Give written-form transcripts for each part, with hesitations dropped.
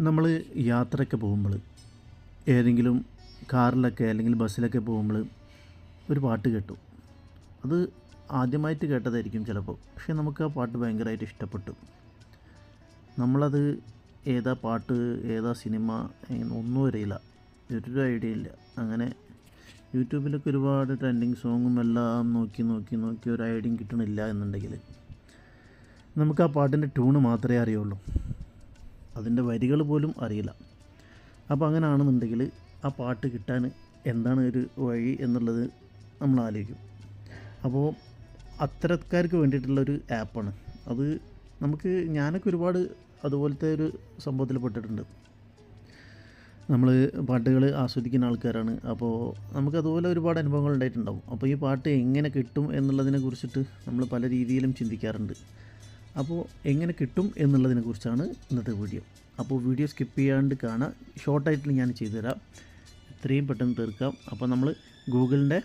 നമ്മൾ യാത്രയൊക്കെ പോകുമ്പോൾ ഏതെങ്കിലും കാറിലൊക്കെ അല്ലെങ്കിൽ ബസ്സിലൊക്കെ പോകുമ്പോൾ ഒരു പാട്ട് കേട്ടു. അത് ആദ്യമായിട്ട് കേട്ടതായിരിക്കും ചിലപ്പോൾ, പക്ഷേ നമുക്ക് ആ പാട്ട് ഭയങ്കരമായിട്ട് ഇഷ്ടപ്പെട്ടു. നമ്മളത് ഏതാ പാട്ട്, ഏതാ സിനിമ ഒന്നും അറിയില്ല, ഒരു ഐഡിയ ഇല്ല. അങ്ങനെ യൂട്യൂബിലൊക്കെ ഒരുപാട് ട്രെൻഡിങ് സോങ്ങും എല്ലാം നോക്കി നോക്കി നോക്കി ഒരു ഐഡിയയും കിട്ടണില്ല എന്നുണ്ടെങ്കിൽ നമുക്ക് ആ പാട്ടിൻ്റെ ട്യൂണ് മാത്രമേ അറിയുള്ളൂ, അതിൻ്റെ വരികൾ പോലും അറിയില്ല. അപ്പോൾ അങ്ങനെയാണെന്നുണ്ടെങ്കിൽ ആ പാട്ട് കിട്ടാൻ എന്താണ് ഒരു വഴി എന്നുള്ളത് നമ്മൾ ആലോചിക്കും. അപ്പോൾ അത്തരക്കാർക്ക് വേണ്ടിയിട്ടുള്ളൊരു ആപ്പാണ് അത്. ഞാനൊക്കെ ഒരുപാട് അതുപോലത്തെ ഒരു സംഭവത്തിൽ പെട്ടിട്ടുണ്ട്. നമ്മൾ പാട്ടുകൾ ആസ്വദിക്കുന്ന ആൾക്കാരാണ്, അപ്പോൾ നമുക്കതുപോലെ ഒരുപാട് അനുഭവങ്ങൾ ഉണ്ടായിട്ടുണ്ടാവും. അപ്പോൾ ഈ പാട്ട് എങ്ങനെ കിട്ടും എന്നുള്ളതിനെ കുറിച്ചിട്ട് നമ്മൾ പല രീതിയിലും ചിന്തിക്കാറുണ്ട്. അപ്പോൾ എങ്ങനെ കിട്ടും എന്നുള്ളതിനെ കുറിച്ചാണ് ഇന്നത്തെ വീഡിയോ. അപ്പോൾ വീഡിയോ സ്കിപ്പ് ചെയ്യാണ്ട് കാണാം, ഷോർട്ടായിട്ട് ഞാൻ ചെയ്തുതരാം, എത്രയും പെട്ടെന്ന് തീർക്കാം. അപ്പോൾ നമ്മൾ ഗൂഗിളിൻ്റെ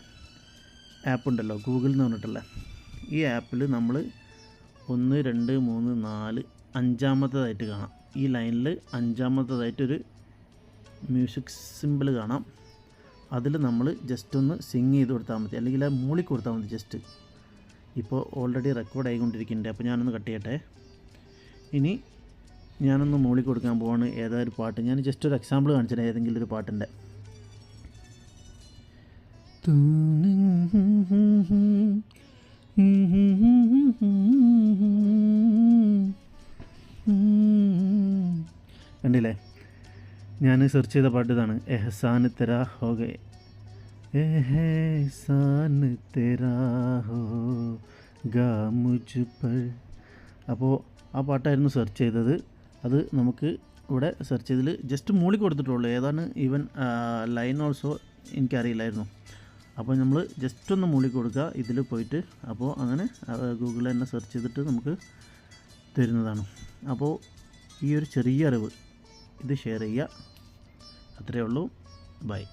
ആപ്പ് ഉണ്ടല്ലോ, ഗൂഗിൾ എന്ന് പറഞ്ഞിട്ടുള്ള ഈ ആപ്പിൽ നമ്മൾ 1 2 3 4 അഞ്ചാമത്തേതായിട്ട് കാണാം. ഈ ലൈനിൽ അഞ്ചാമത്തേതായിട്ടൊരു മ്യൂസിക് സിമ്പിൾ കാണാം. അതിൽ നമ്മൾ ജസ്റ്റ് ഒന്ന് സിങ് ചെയ്ത് കൊടുത്താൽ മതി, അല്ലെങ്കിൽ ആ മൂളി കൊടുത്താൽ മതി ജസ്റ്റ്. ഇപ്പോൾ ഓൾറെഡി റെക്കോർഡ് ആയിക്കൊണ്ടിരിക്കുന്നുണ്ട്, അപ്പോൾ ഞാനൊന്ന് കട്ട് ചെയ്യട്ടെ. ഇനി ഞാനൊന്ന് മൂളി കൊടുക്കാൻ പോവാണ് ഏതൊരു പാട്ട്. ഞാൻ ജസ്റ്റ് ഒരു എക്സാമ്പിൾ കാണിച്ചത് ഏതെങ്കിലും ഒരു പാട്ടിൻ്റെ. കണ്ടില്ലേ, ഞാൻ സെർച്ച് ചെയ്ത പാട്ട് ഇതാണ്, എഹ്സാൻ തെരാ ഹോ ഗേ, എഹ്സാൻ തെരാ ഹോ ഗാ മുझ് പർ. അപ്പോൾ ആ പാട്ടായിരുന്നു സെർച്ച് ചെയ്തത്. അത് നമുക്ക് ഇവിടെ സെർച്ച് ചെയ്തതിൽ ജസ്റ്റ് മൂളി കൊടുത്തിട്ടുള്ളൂ. ഏതാണ് ഈവൻ ലൈൻ ഓൾസോ എനിക്കറിയില്ലായിരുന്നു. അപ്പോൾ നമ്മൾ ജസ്റ്റ് ഒന്ന് മൂളി കൊടുക്കുക ഇതിൽ പോയിട്ട്. അപ്പോൾ അങ്ങനെ ഗൂഗിളിൽ തന്നെ സെർച്ച് ചെയ്തിട്ട് നമുക്ക് തരുന്നതാണ്. അപ്പോൾ ഈ ഒരു ചെറിയ അറിവ് ഇത് ഷെയർ ചെയ്യുക, അത്രയേ ഉള്ളൂ. ബൈ.